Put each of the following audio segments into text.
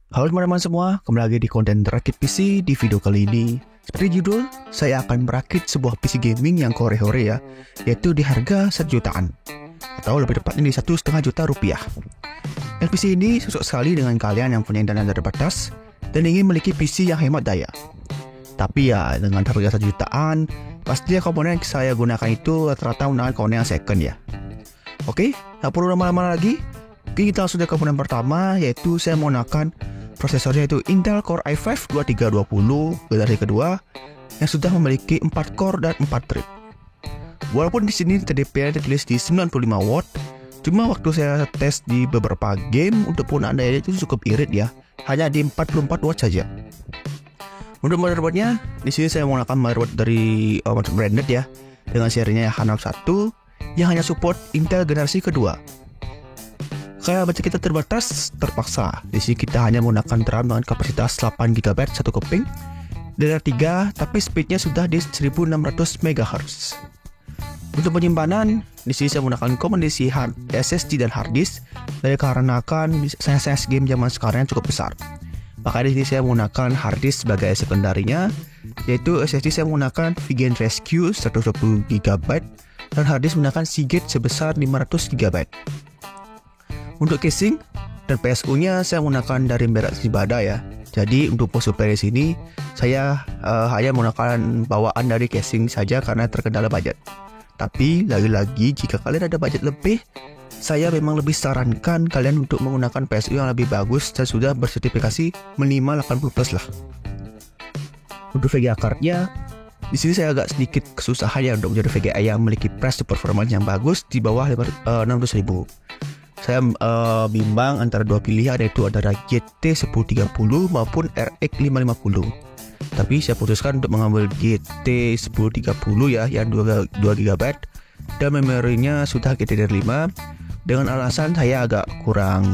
Halo teman-teman semua, kembali lagi di konten Rakit PC. Di video kali ini, seperti judul, saya akan merakit sebuah PC gaming yang hore-hore ya, yaitu di harga 1 jutaan, atau lebih tepatnya di 1,5 juta rupiah. PC ini cocok sekali dengan kalian yang punya dana terbatas dan ingin memiliki PC yang hemat daya. Tapi ya, dengan harga 1 jutaan, pastinya komponen yang saya gunakan itu rata-rata menggunakan komponen yang second ya. Oke, tak perlu lama-lama lagi. Kita langsung ke komponen pertama, yaitu saya menggunakan prosesornya itu Intel Core i5 2320 generasi kedua yang sudah memiliki 4 core dan 4 thread. Walaupun di sini TDP ditulis di 95 watt, cuma waktu saya tes di beberapa game untuk penggunaan daya itu cukup irit ya, hanya di 44 watt saja. Untuk motherboardnya, di sini saya menggunakan motherboard dari branded ya, dengan serinya H61 yang hanya support Intel generasi kedua. Kayak baca kita terbatas, terpaksa. Di sini kita hanya menggunakan RAM dengan kapasitas 8 GB satu keping, DDR3, tapi speednya sudah di 1600 MHz. Untuk penyimpanan, di sini saya menggunakan kombinasi SSD dan hard disk, dikarenakan size game zaman sekarang yang cukup besar. Maka di sini saya menggunakan hard disk sebagai sekundarinya, yaitu SSD saya menggunakan Vigent Rescue 120 GB dan hard disk menggunakan Seagate sebesar 500 GB. Untuk casing dan PSU-nya saya menggunakan dari merek Shibata ya. Jadi untuk power supply di sini saya hanya menggunakan bawaan dari casing saja karena terkendala budget. Tapi lagi-lagi jika kalian ada budget lebih, saya memang lebih sarankan kalian untuk menggunakan PSU yang lebih bagus dan sudah bersertifikasi minimal 80 plus lah. Untuk VGA card-nya, di sini saya agak sedikit kesusahan ya untuk menjadi VGA yang memiliki price performance yang bagus di bawah 600.000. Saya bimbang antara dua pilihan, yaitu antara GT 1030 maupun RX 550. Tapi saya putuskan untuk mengambil GT 1030 ya, yang 2 GB dan memorinya sudah GDDR5, dengan alasan saya agak kurang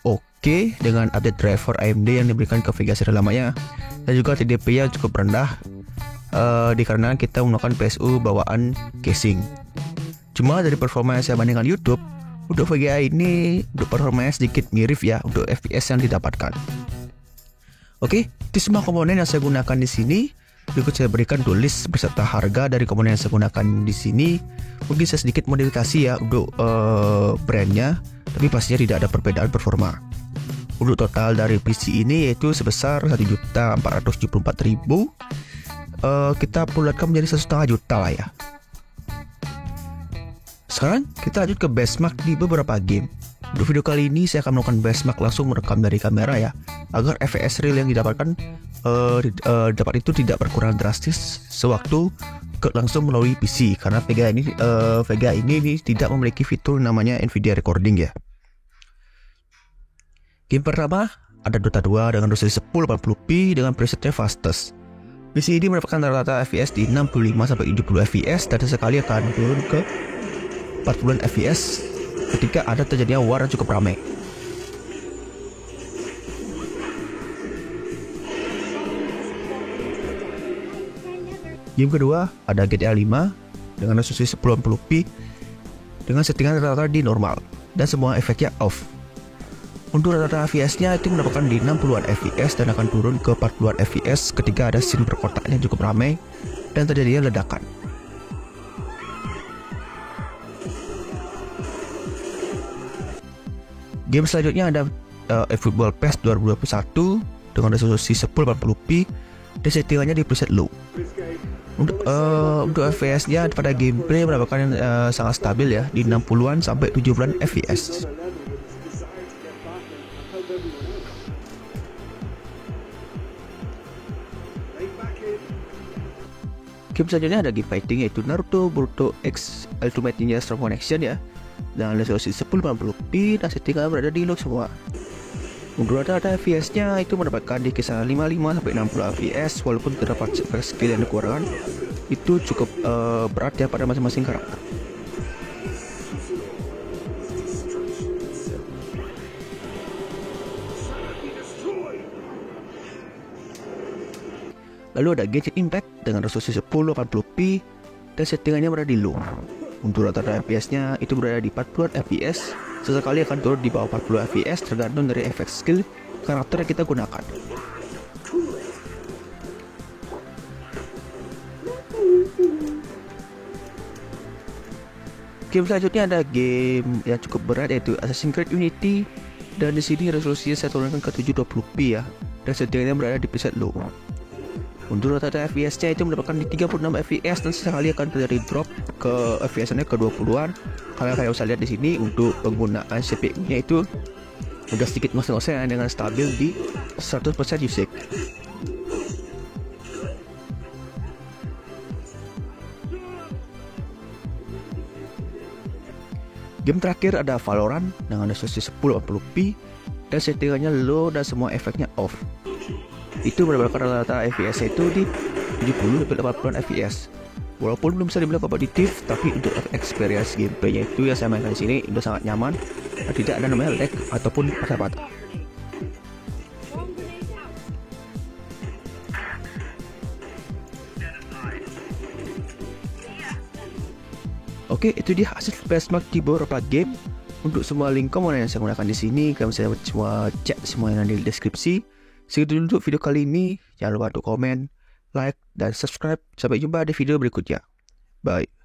oke dengan update driver AMD yang diberikan ke Vega seri lamanya, dan juga TDP-nya cukup rendah dikarenakan kita menggunakan PSU bawaan casing. Cuma dari performa yang saya bandingkan YouTube, untuk VGA ini untuk performanya sedikit mirip ya untuk FPS yang didapatkan. Oke, itu semua komponen yang saya gunakan di sini. Berikut saya berikan tulis beserta harga dari komponen yang saya gunakan di sini. Mungkin saya sedikit modifikasi ya untuk brandnya, tapi pastinya tidak ada perbedaan performa. Untuk total dari PC ini yaitu sebesar 1.474.000. Kita bulatkan menjadi 1,5 juta lah ya. Sekarang kita lanjut ke benchmark di beberapa game. Untuk video kali ini saya akan melakukan benchmark langsung merekam dari kamera ya, agar FPS real yang didapatkan dapat itu tidak berkurang drastis sewaktu langsung melalui PC, karena Vega ini tidak memiliki fitur namanya Nvidia Recording ya. Game pertama ada Dota 2 dengan resolusi 1080p dengan presetnya fastest. PC ini mendapatkan rata-rata FPS di 65-70 fps dan sekali akan turun ke 40 fps ketika ada terjadinya war yang cukup ramai. Game kedua ada GTA 5 dengan resolusi 1080p dengan settingan rata-rata di normal dan semua efeknya off. Untuk rata-rata fps-nya itu mendapatkan di 60-an fps dan akan turun ke 40-an fps ketika ada scene perkotaan yang cukup ramai dan terjadinya ledakan. Game selanjutnya ada eFootball PES 2021 dengan resolusi 1080p dan settingannya di preset low. Untuk FPS-nya pada gameplay mendapatkan sangat stabil ya, di 60-an sampai 70-an fps. Game selanjutnya ada game fighting yaitu Naruto Boruto X Ultimate Ninja Storm Connection ya, dengan resolusi 1080p dan settingan berada di low semua. Untuk rata-rata FPS-nya itu mendapatkan di kisaran 55-60 fps, walaupun terdapat efek skill yang kekurangan itu cukup berat ya pada masing-masing karakter. Lalu ada Genshin Impact dengan resolusi 1080p dan settingannya berada di low. Untuk rata-rata FPS-nya itu berada di 40 fps, sesekali akan turun di bawah 40 fps tergantung dari efek skill karakter yang kita gunakan. Game selanjutnya ada game yang cukup berat, yaitu Assassin's Creed Unity, dan di sini resolusinya saya turunkan ke 720p ya, dan settingnya berada di preset low. Untuk rata-rata FPS-nya itu mendapatkan di 36 FPS, dan sesekali akan terjadi drop ke FPS-nya ke 20-an. Kalian kayak bisa lihat di sini untuk penggunaan CPU-nya itu udah sedikit ngoseng-ngoseng dengan stabil di 100% usage. Game terakhir ada Valorant dengan resolusi 1080p dan settingannya low dan semua efeknya off. Itu mendapatkan rata-rata FPS itu di 70-80 FPS. Walaupun belum bisa dibilang kompetitif, tapi untuk experience gameplaynya itu yang saya mainkan di sini udah sangat nyaman dan tidak ada namanya lag ataupun patah-patah. Oke, itu dia hasil benchmark di beberapa game. Untuk semua link komponen yang saya gunakan di sini, kalian bisa semua cek semua yang ada di deskripsi. Segitu dulu untuk video kali ini. Jangan lupa untuk komen, like, dan subscribe. Sampai jumpa di video berikutnya. Bye.